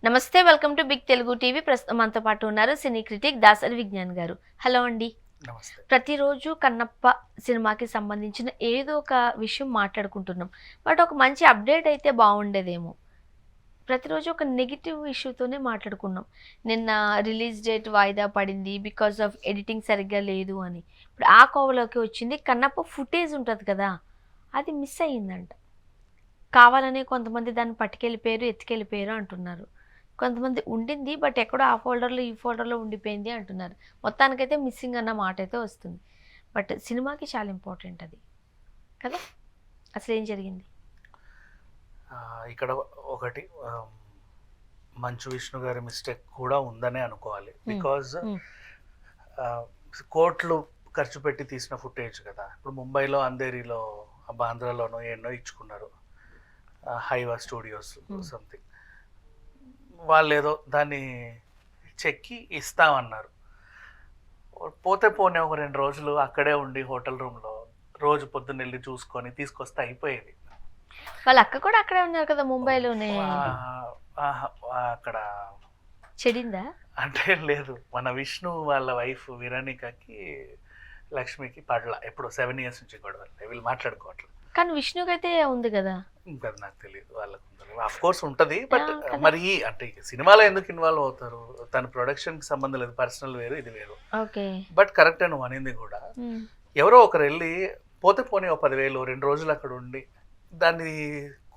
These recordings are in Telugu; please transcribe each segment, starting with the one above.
నమస్తే, welcome to big Telugu TV. ప్రస్తుతం మనతో పాటు ఉన్నారు సినీ క్రిటిక్ దాసరి విజ్ఞాన్ గారు. హలో అండి. నమస్తే. ప్రతిరోజు కన్నప్ప సినిమాకి సంబంధించిన ఏదో ఒక విషయం మాట్లాడుకుంటున్నాం. బట్ ఒక మంచి అప్డేట్ అయితే బాగుండేదేమో. ప్రతిరోజు ఒక నెగిటివ్ ఇష్యూతోనే మాట్లాడుకున్నాం. నిన్న రిలీజ్ డేట్ వాయిదా పడింది బికాస్ ఆఫ్ ఎడిటింగ్ సరిగ్గా లేదు అని. ఇప్పుడు ఆ కోవలోకి వచ్చింది. కన్నప్ప ఫుటేజ్ ఉంటుంది కదా, అది మిస్ అయ్యిందంట. కావాలనే కొంతమంది దాన్ని పట్టుకెళ్ళిపోయారు, ఎత్తుకెళ్ళిపోయారు అంటున్నారు. కొంతమంది ఉండింది, బట్ ఎక్కడో ఆ ఫోల్డర్లో ఈ ఫోల్డర్లో ఉండిపోయింది అంటున్నారు. మొత్తానికైతే మిస్సింగ్ అన్న మాట అయితే వస్తుంది. బట్ సినిమాకి చాలా ఇంపార్టెంట్ అది కదా. అసలు ఏం జరిగింది? ఇక్కడ ఒకటి మంచు విష్ణు గారి మిస్టేక్ కూడా ఉందనే అనుకోవాలి. బికాజ్ కోట్లు ఖర్చు పెట్టి తీసిన ఫుటేజ్ కదా. ఇప్పుడు ముంబైలో అంధేరిలో బాంద్రాలోనో ఎన్నో ఇచ్చుకున్నారు, హైవా స్టూడియోస్ సంథింగ్. వాళ్ళు ఏదో దాన్ని చెక్కి ఇస్తామన్నారు. పోతే పోనీ ఒక 2 రోజులు అక్కడే ఉండి హోటల్ రూమ్లో రోజు పొద్దున్న వెళ్ళి చూసుకొని తీసుకొస్తే అయిపోయేది. వాళ్ళ అక్క కూడా అక్కడే ఉన్నారు కదా, ముంబైలోనే. అక్కడ చెడిందా అంటే లేదు, మన విష్ణు వాళ్ళ వైఫ్ విరానికకి లక్ష్మికి పడల ఎప్పుడు 7 years నుంచి గొడవలు, వీళ్ళు మాట్లాడుకోవట్లేదు. కానీ విష్ణుకి అయితే ఉంది కదా. ఇంకా నాకు తెలియదు, వాళ్ళకు ఆఫ్ కోర్స్ ఉంటుంది. బట్ మరి అంటే సినిమాలో ఎందుకు ఇన్వాల్వ్ అవుతారు? తన ప్రొడక్షన్ కి సంబంధం లేదు, పర్సనల్ వేరు, ఇది వేరు. బట్ కరెక్ట్ నువ్వు అనింది కూడా. ఎవరో ఒకరు వెళ్ళి పోతే పోనీ ఒక 10,000 2 రోజులు అక్కడ ఉండి దాన్ని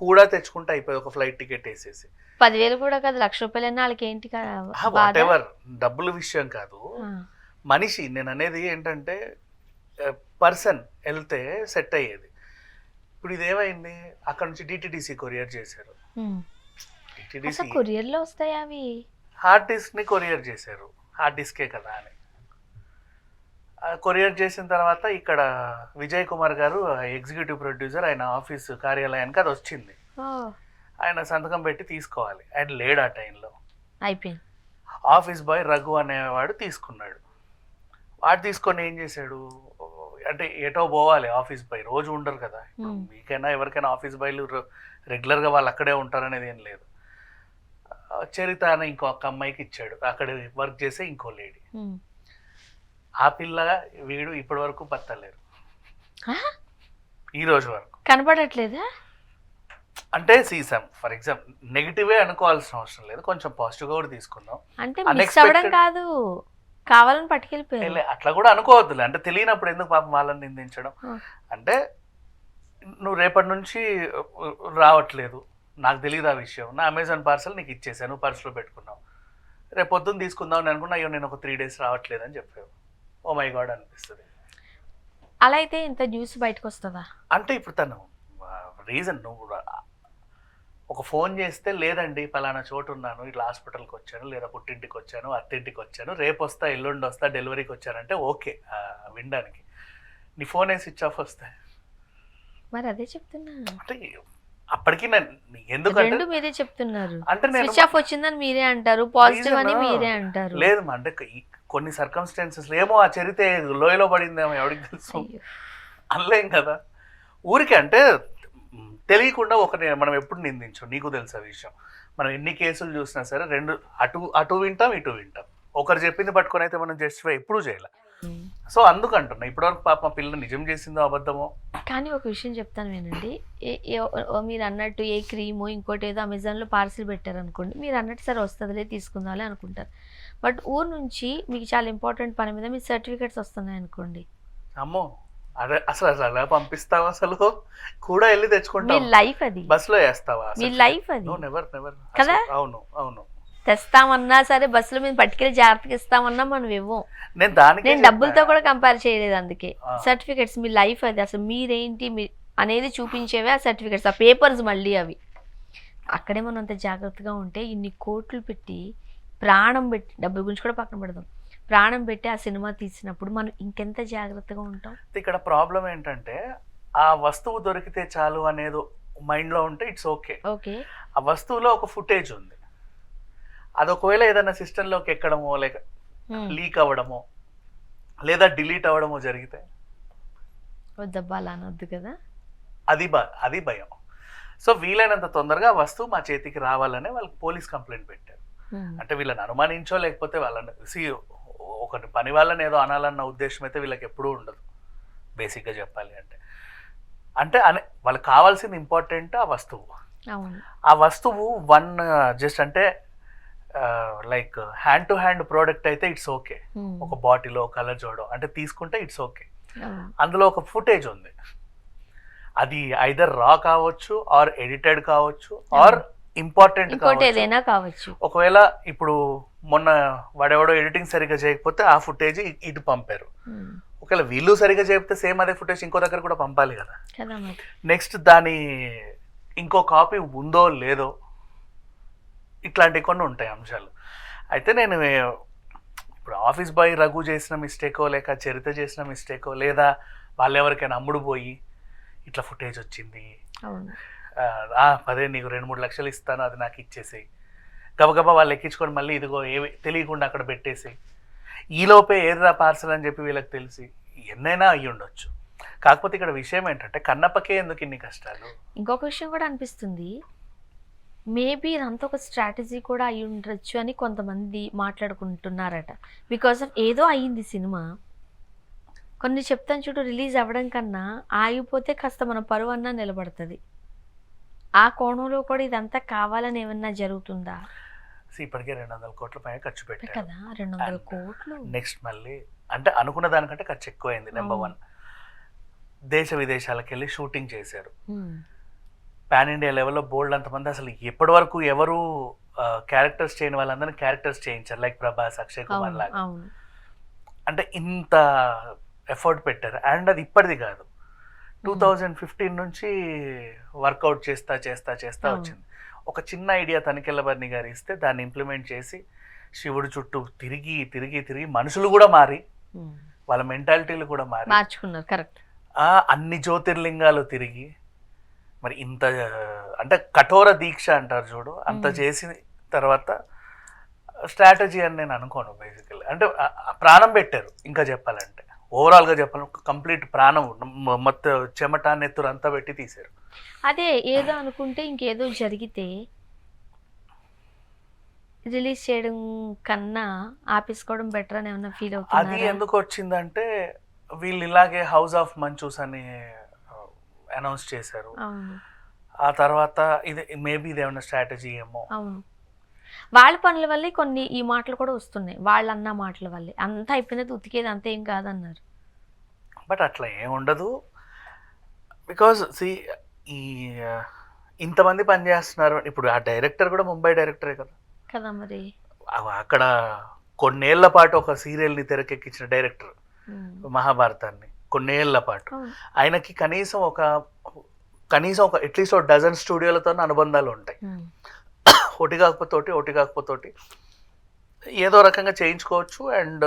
కూడా తెచ్చుకుంటే అయిపోయి ఒక ఫ్లైట్ టికెట్ వేసేసి. 10,000 కూడా కాదు, ₹1,00,000 వాళ్ళకి ఏంటి? వాట్ ఎవర్, డబ్బుల విషయం కాదు, మనిషి. నేను అనేది ఏంటంటే పర్సన్ వెళ్తే సెట్ అయ్యేది. ఇప్పుడు ఇదేమైంది, అక్కడ నుంచి డిటిడిసి కొరియర్ చేశారు. కొరియర్లో వస్తాయా అవి? హార్డ్ డిస్క్ ని కొరియర్ చేశారు. హార్డ్ డిస్కే కదా అని కొరియర్ చేసిన తర్వాత ఇక్కడ విజయ్ కుమార్ గారు ఎగ్జిక్యూటివ్ ప్రొడ్యూసర్, ఆయన ఆఫీస్ కార్యాలయానికి అది వచ్చింది. ఆయన సంతకం పెట్టి తీసుకోవాలి, ఆయన లేడు ఆ టైంలో. అయిపోయింది. ఆఫీస్ బాయ్ రఘు అనేవాడు తీసుకున్నాడు. వాడు తీసుకొని ఏం చేశాడు అంటే, ఎటో పోవాలి ఆఫీస్ బాయ్, రోజు ఉండరు కదా. ఇప్పుడు మీకైనా ఎవరికైనా ఆఫీస్ బాయ్లు రెగ్యులర్గా వాళ్ళు అక్కడే ఉంటారనేది ఏం లేదు. చరిత అని ఇంకొక అమ్మాయికి ఇచ్చాడు, అక్కడ వర్క్ చేసే ఇంకో లేడీ. ఆ పిల్ల వీడు ఇప్పటి వరకు పత్తలేరు, ఈ రోజు వరకు కనపడట్లేదా? అంటే సీసం ఫర్ ఎగ్జాంపుల్ నెగిటివే అనుకోవాల్సిన అవసరం లేదు, కొంచెం పాజిటివ్గా కూడా తీసుకుందాం. అంటే మిస్ అవ్వడం కాదు, కావాలని పట్టుకెళ్ళిపోయారు. అట్లా కూడా అనుకోవద్దులే, అంటే తెలియనప్పుడు ఎందుకు పాపం వాళ్ళని నిందించడం. అంటే నువ్వు రేపటి నుంచి రావట్లేదు, నాకు తెలియదు ఆ విషయం, నా అమెజాన్ పార్సల్ నీకు ఇచ్చేసాను, నువ్వు పర్సులో పెట్టుకున్నావు, రేపు పొద్దున్న తీసుకుందాం అని అనుకున్నా, అయ్యో నేను ఒక 3 days రావట్లేదు అని చెప్పావు. ఓ మై గాడ్ అనిపిస్తుంది. అలా అయితే ఇంత న్యూస్ బయటకు వస్తుందా? అంటే ఇప్పుడు తను రీజన్, నువ్వు ఒక ఫోన్ చేస్తే లేదండి పలానా చోటు ఉన్నాను, ఇట్లా హాస్పిటల్కి వచ్చాను, లేదా పుట్టింటికి వచ్చాను, అత్తింటికి వచ్చాను, రేపు వస్తా ఎల్లుండి వస్తా డెలివరీకి వచ్చానంటే ఓకే వినడానికి. నీ ఫోన్ స్విచ్ ఆఫ్ వస్తాయి. మరి అదే చెప్తున్నా, అంటే అప్పటికి ఎందుకంటే మీరే చెప్తున్నారు. అంటే స్విచ్ ఆఫ్ వచ్చిందని మీరే అంటారు, పాజిటివ్ అని మీరే అంటారు. లేదు అంటే కొన్ని సర్కమ్స్టాన్సెస్ ఏమో ఆ చరిత్ర లోయలో పడిందేమో ఎవరికి తెలుసు, అనలేం కదా. ఊరికే అంటే తెలియకుండా మనం ఎప్పుడు నిందించాం, నీకు తెలుసు ఆ విషయం. మనం ఎన్ని కేసులు చూసినా సరే అటు వింటాం ఇటు వింటాం. ఒకరు చెప్పింది పట్టుకొని అయితే మనం జస్టిఫై ఎప్పుడూ చేయాలి. సో అందుకంటున్నా, ఇప్పటివరకు పాప పిల్ల నిజం చేసిందో అబద్ధమో. కానీ ఒక విషయం చెప్తాను వినండి, మీరు అన్నట్టు ఏ క్రీము ఇంకోటి ఏదో అమెజాన్లో పార్సిల్ పెట్టారు అనుకోండి, మీరు అన్నట్టు సరే వస్తుందిలే తీసుకుందామని అనుకుంటారు. బట్ ఊరు నుంచి మీకు చాలా ఇంపార్టెంట్ పని మీద మీ సర్టిఫికేట్స్ వస్తున్నాయి అనుకోండి, అమ్మో అదే అసలు అలా పంపిస్తావా? అసలు కూడా వెళ్ళి తెచ్చుకుంటావు, లైఫ్ అది బస్సులో వేస్తావా? మీ లైఫ్ అది నెవర్ కదా. అవును అవును, తెస్తామన్నా సరే బస్సులో మీద పట్టుకెళ్ళి జాగ్రత్తగా ఇస్తామన్నా మనం ఇవ్వం. నేను డబ్బులతో కూడా కంపేర్ చేయలేదు. అందుకే సర్టిఫికెట్స్ మీ లైఫ్ అది, అసలు మీరేంటి అనేది చూపించేవే ఆ సర్టిఫికెట్స్, ఆ పేపర్స్. మళ్ళీ అవి అక్కడే మనం అంత జాగ్రత్తగా ఉంటే, ఇన్ని కోట్లు పెట్టి ప్రాణం పెట్టి, డబ్బుల గురించి కూడా పక్కన పెడదాం, ప్రాణం పెట్టి ఆ సినిమా తీసినప్పుడు మనం ఇంకెంత జాగ్రత్తగా ఉంటాం. ఇక్కడ ప్రాబ్లం ఏంటంటే, ఆ వస్తువు దొరికితే చాలు అనేది మైండ్లో ఉంటే ఇట్స్ ఓకే. ఆ వస్తువులో ఒక ఫుటేజ్ ఉంది, అది ఒకవేళ ఏదైనా సిస్టంలోకి ఎక్కడమో లేక లీక్ అవ్వడమో లేదా డిలీట్ అవ్వడమో జరిగితే వద్దబ్బా అలా అనొద్దు కదా, అది భయం. సో వీలైనంత తొందరగా ఆ వస్తువు మా చేతికి రావాలనే వాళ్ళకి పోలీస్ కంప్లైంట్ పెట్టారు. అంటే వీళ్ళని అనుమానించో లేకపోతే వాళ్ళని ఒక పని వాళ్ళని ఏదో అనాలన్న ఉద్దేశం అయితే వీళ్ళకి ఎప్పుడూ ఉండదు బేసిక్గా చెప్పాలి అంటే వాళ్ళకి కావాల్సింది ఇంపార్టెంట్ ఆ వస్తువు. ఆ వస్తువు జస్ట్ అంటే like hand to hand product అయితే ఇట్స్ ఓకే. ఒక బాటిల్ కలర్ చూడడం అంటే తీసుకుంటే ఇట్స్ ఓకే. అందులో ఒక ఫుటేజ్ ఉంది, అది ఐదర్ రా కావచ్చు ఆర్ ఎడిటెడ్ కావచ్చు ఆర్ ఇంపార్టెంట్ కావచ్చు. ఒకవేళ ఇప్పుడు మొన్న వాడెవడో ఎడిటింగ్ సరిగ్గా చేయకపోతే ఆ ఫుటేజ్ ఇటు పంపారు. ఒకవేళ వీళ్ళు సరిగ్గా చేయకపోతే సేమ్ అదే ఫుటేజ్ ఇంకో దగ్గర కూడా పంపాలి కదా. నెక్స్ట్ దాని ఇంకో కాపీ ఉందో లేదో ఇట్లాంటివి కొన్ని ఉంటాయి అంశాలు. అయితే నేను ఇప్పుడు ఆఫీస్ బాయ్ రఘు చేసిన మిస్టేకో లేక చరిత చేసిన మిస్టేకో లేదా వాళ్ళు ఎవరికైనా అమ్ముడు పోయి ఇట్లా ఫుటేజ్ వచ్చింది పదే నీకు 2-3 లక్షలు ఇస్తాను అది నాకు ఇచ్చేసి గబగబా వాళ్ళు ఎక్కించుకొని మళ్ళీ ఇదిగో ఏవి తెలియకుండా అక్కడ పెట్టేసి ఈలోపే ఏదిరా పార్సల్ అని చెప్పి వీళ్ళకి తెలిసి ఎన్నైనా అయ్యి ఉండొచ్చు. కాకపోతే ఇక్కడ విషయం ఏంటంటే కన్నప్పకే ఎందుకు ఇన్ని కష్టాలు. ఇంకొక విషయం కూడా అనిపిస్తుంది, మేబీ ఇదంతా ఒక స్ట్రాటజీ కూడా అయి ఉండొచ్చు అని కొంతమంది మాట్లాడుకుంటున్నారట. బికాస్ ఆఫ్ ఏదో అయ్యింది సినిమా, కొన్ని చెప్తాను చూడు, రిలీజ్ అవ్వడం కన్నా ఆగిపోతే కాస్త మన పరువు అన్నా నిలబడుతుంది. ఆ కోణంలో కూడా ఇదంతా కావాలని ఏమన్నా జరుగుతుందా? ఇప్పటికే 200 కోట్ల పైన ఖర్చు పెట్టారు కదా. 200 కోట్లు నెక్స్ట్ మళ్ళీ అంటే అనుకున్న దానికంటే ఖర్చు ఎక్కువైంది. నెంబర్ 1, దేశ విదేశాలకు వెళ్ళి షూటింగ్ చేశారు. పాన్ ఇండియా లెవెల్లో బోల్డ్ అంతమంది అసలు ఎప్పటి వరకు ఎవరు క్యారెక్టర్స్ చేయని వాళ్ళందరినీ క్యారెక్టర్స్ చేయించారు, లైక్ ప్రభాస్, అక్షయ్ కుమార్ లాగా. అంటే ఇంత ఎఫర్ట్ పెట్టారు. అండ్ అది ఇప్పటిది కాదు, 2015 నుంచి వర్కౌట్ చేస్తా వచ్చింది. ఒక చిన్న ఐడియా తనికెళ్ళబర్ని గారు ఇస్తే దాన్ని ఇంప్లిమెంట్ చేసి శివుడు చుట్టూ తిరిగి మనుషులు కూడా మారి వాళ్ళ మెంటాలిటీలు కూడా మార్చుకున్నారు. కరెక్ట్. అన్ని జ్యోతిర్లింగాలు తిరిగి మరి ఇంత అంటే కఠోర దీక్ష అంటారు చూడు, అంత చేసిన తర్వాత స్ట్రాటజీ అని నేను అనుకోను. బేసికల్లీ అంటే ప్రాణం పెట్టారు. ఇంకా చెప్పాలంటే ఓవరాల్గా చెప్పాలంటే కంప్లీట్ ప్రాణం మొత్తం చెమట నెత్తురు అంతా పెట్టి తీశారు. అదే ఏదో అనుకుంటే ఇంకేదో జరిగితే రిలీజ్ చేయడం కన్నా ఆపేసుకోవడం బెటర్ అని ఏమన్నా ఫీల్ అవుతుంది. అది ఎందుకు వచ్చిందంటే వీళ్ళు ఇలాగే హౌస్ ఆఫ్ మంచూస్ అని అనౌన్స్ చేశారు. ఆ తర్వాత ఇది మేబీ ఇది ఏమన్నా స్ట్రాటజీ ఏమో. అవును, వాళ్ళ పనుల వల్లే కొన్ని ఈ మాటలు కూడా వస్తున్నాయి. వాళ్ళు అన్న మాటల వల్లే అంతా అయిపోయినది, ఉతికేది అంతా ఏం కాదన్నారు. బట్ అట్లా ఏం ఉండదు. బికాజ్ ఈ ఇంతమంది పనిచేస్తున్నారు. ఇప్పుడు ఆ డైరెక్టర్ కూడా ముంబై డైరెక్టరే కదా. మరి అక్కడ కొన్నేళ్ల పాటు ఒక సీరియల్ని తెరకెక్కించిన డైరెక్టర్, మహాభారతాన్ని కొన్నేళ్ల పాటు. ఆయనకి కనీసం ఒక అట్లీస్ట్ ఒక డజన్ స్టూడియోలతో అనుబంధాలు ఉంటాయి. ఒకటి కాకపోతే ఏదో రకంగా చేయించుకోవచ్చు. అండ్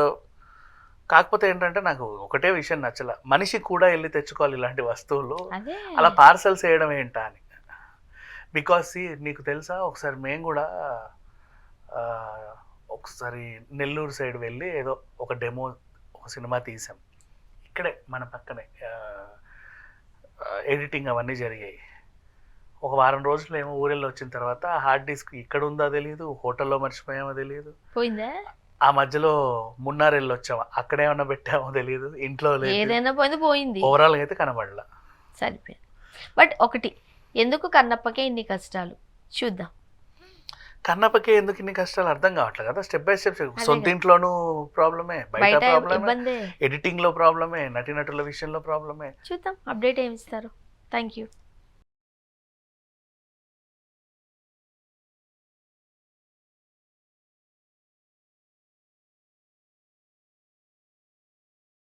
కాకపోతే ఏంటంటే నాకు ఒకటే విషయం నచ్చల, మనిషి కూడా వెళ్ళి తెచ్చుకోవాలి ఇలాంటి వస్తువులు, అలా పార్సల్స్ వేయడం ఏంటా అని. బికాస్ నీకు తెలుసా, ఒకసారి మేము కూడా ఒకసారి నెల్లూరు సైడ్ వెళ్ళి ఏదో ఒక డెమో ఒక సినిమా తీసాం. ఇక్కడే మన పక్కనే ఎడిటింగ్ అవన్నీ జరిగాయి. ఒక వారం రోజులు ఏమో ఊరెళ్ళి వచ్చిన తర్వాత హార్డ్ డిస్క్ ఇక్కడ ఉందో తెలియదు, హోటల్లో మర్చిపోయామో తెలియదు, పోయిందా. ఆ మధ్యలో మున్నార్ వెళ్ళి వచ్చాము, అక్కడేమన్నా పెట్టామో తెలియదు, ఇంట్లో ఏదైనా పోయింది. ఓవరాల్ అయితే కనబడలా. సరిపోయింది. బట్ ఒకటి, ఎందుకు కన్నప్పకే ఇన్ని కష్టాలు చూద్దాం. కన్నప్పకే ఎందుకు ఇన్ని కష్టాలు అర్థం కావట్లేదు కదా. స్టెప్ బై స్టెప్ సొంత ఇంట్లోనూ ప్రాబ్లమే, బయట ప్రాబ్లమే, ఎడిటింగ్ లో ప్రాబ్లమే, నటీనటుల విషయంలో ప్రాబ్లమే. చూద్దాం అప్డేట్ ఏమి ఇస్తారు. Thank you.